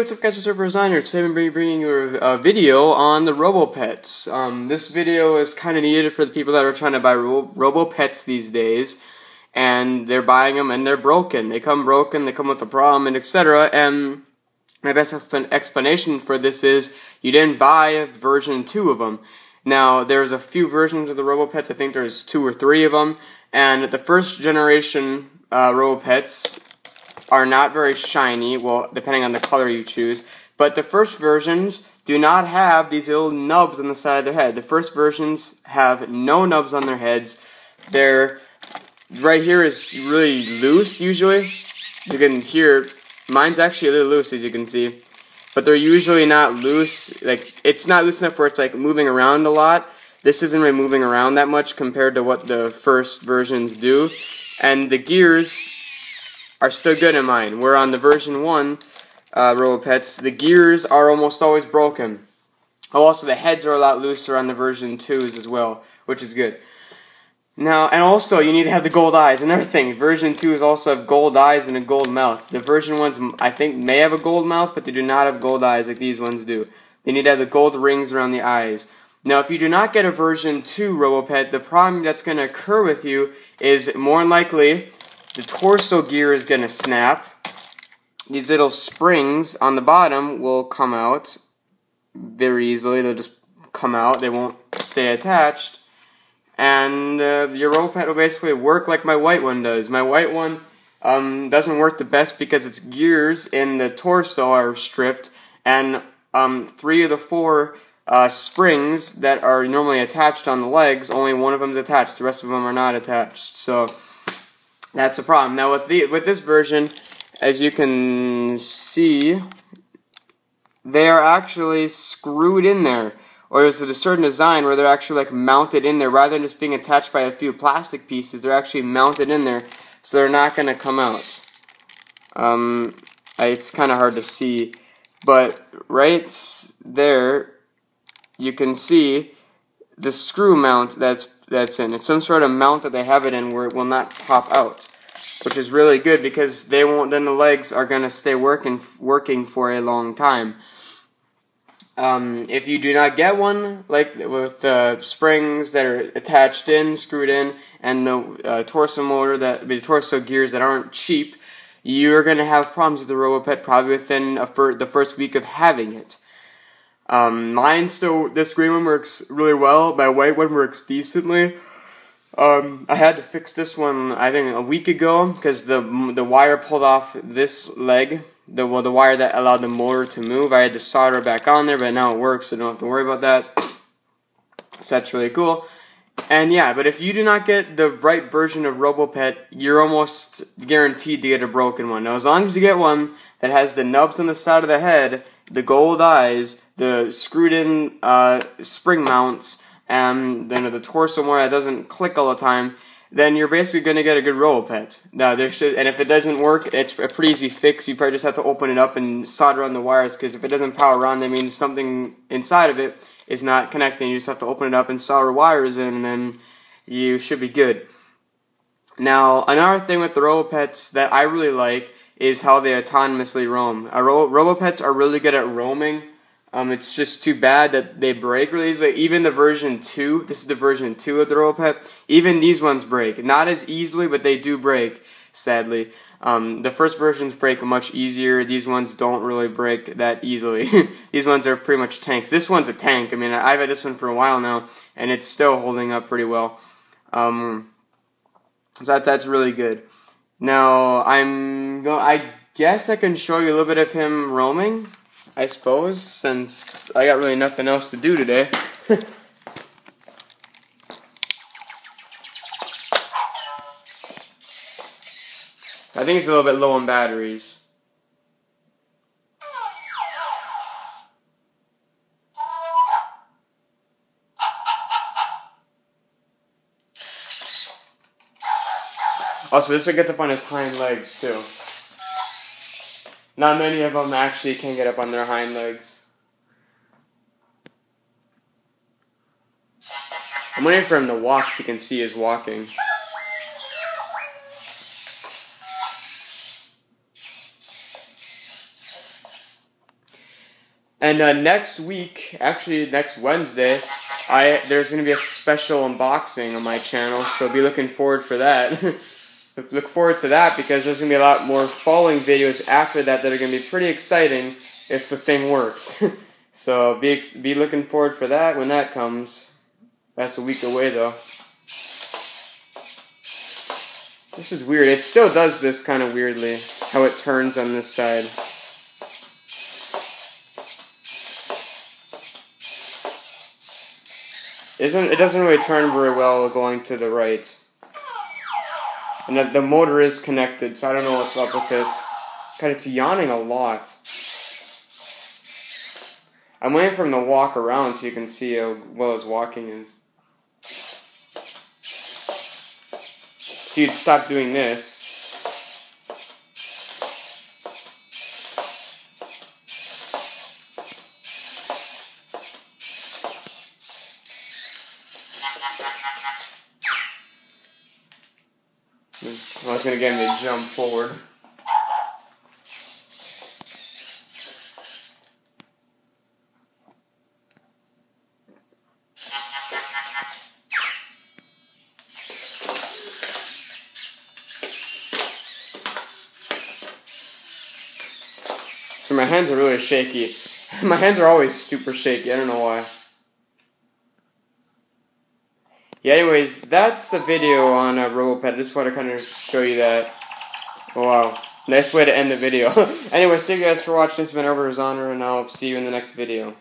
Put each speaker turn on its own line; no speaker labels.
what's up guys, it's Super Designer. Today I'm bringing you a video on the Robopets. This video is kind of needed for the people that are trying to buy Robopets these days, and they're buying them and they're broken. They come broken, they come with a problem, and etc. And my best explanation for this is you didn't buy version 2 of them. Now, there's a few versions of the Robopets. I think there's 2 or 3 of them, and the first generation Robopets are not very shiny, well, depending on the color you choose, but the first versions do not have these little nubs on the side of their head. The first versions have no nubs on their heads. They're, right here is really loose, usually. You can hear, mine's actually a little loose, as you can see, but they're usually not loose, like, it's not loose enough where it's, like, moving around a lot. This isn't really moving around that much compared to what the first versions do, and the gears are still good in mine. We're on the version 1 Robopets. The gears are almost always broken. Also, the heads are a lot looser on the version 2s as well, which is good. Now, and also, you need to have the gold eyes. Another thing, version 2s also have gold eyes and a gold mouth. The version 1s, I think, may have a gold mouth, but they do not have gold eyes like these ones do. They need to have the gold rings around the eyes. Now, if you do not get a version 2 Robopet, the problem that's going to occur with you is, more than likely, the torso gear is going to snap. These little springs on the bottom will come out very easily. They'll just come out. They won't stay attached. And your Robopet will basically work like my white one does. My white one doesn't work the best because its gears in the torso are stripped. And 3 of the 4 springs that are normally attached on the legs, only one of them is attached. The rest of them are not attached. So that's a problem. Now with this version, as you can see, they are actually screwed in there. Or there's a certain design where they're actually like mounted in there. Rather than just being attached by a few plastic pieces, they're actually mounted in there, so they're not going to come out. It's kind of hard to see, but right there you can see the screw mount that's in. It's some sort of mount that they have it in where it will not pop out, which is really good because they won't. Then the legs are gonna stay working for a long time. If you do not get one, like with the springs that are attached in, screwed in, and the torso motor, the torso gears that aren't cheap, you're gonna have problems with the Robopet probably within the first week of having it. Mine still, this green one works really well. My white one works decently. I had to fix this one, I think, a week ago because the wire pulled off this leg. The wire that allowed the motor to move. I had to solder it back on there, but now it works, so don't have to worry about that. So that's really cool. And yeah, but if you do not get the right version of Robopet, you're almost guaranteed to get a broken one. Now, as long as you get one that has the nubs on the side of the head, the gold eyes, the screwed-in spring mounts, and then the torso more that doesn't click all the time, then you're basically going to get a good Robopet. Now, and if it doesn't work, it's a pretty easy fix. You probably just have to open it up and solder on the wires, because if it doesn't power on, that means something inside of it is not connecting. You just have to open it up and solder wires in, and then you should be good. Now, another thing with the Robopets that I really like is how they autonomously roam. Robopets are really good at roaming. It's just too bad that they break really easily. Even the version 2, this is the version 2 of the Robopet, even these ones break. Not as easily, but they do break, sadly. The first versions break much easier. These ones don't really break that easily. These ones are pretty much tanks. This one's a tank. I mean, I've had this one for a while now, and it's still holding up pretty well. So that's really good. Now, I guess I can show you a little bit of him roaming, I suppose, since I got really nothing else to do today. I think it's a little bit low on batteries. Also, this one gets up on his hind legs, too. Not many of them actually can get up on their hind legs. I'm waiting for him to walk so you can see his walking. And next week, actually next Wednesday, there's going to be a special unboxing on my channel, so be looking forward for that. Look forward to that because there's going to be a lot more following videos after that are going to be pretty exciting if the thing works. So be looking forward for that when that comes. That's a week away though. This is weird. It still does this kind of weirdly, how it turns on this side. It doesn't really turn very well going to the right. And the motor is connected, so I don't know what's up with it. God, it's yawning a lot. I'm waiting for him to walk around so you can see how well his walking is. If you'd stop doing this. I was going to get him to jump forward. So my hands are really shaky. My hands are always super shaky. I don't know why. Yeah, anyways, that's a video on Robopet. I just want to kind of show you that. Oh, wow. Nice way to end the video. Anyways, thank you guys for watching. This has been Robert Honor, and I'll see you in the next video.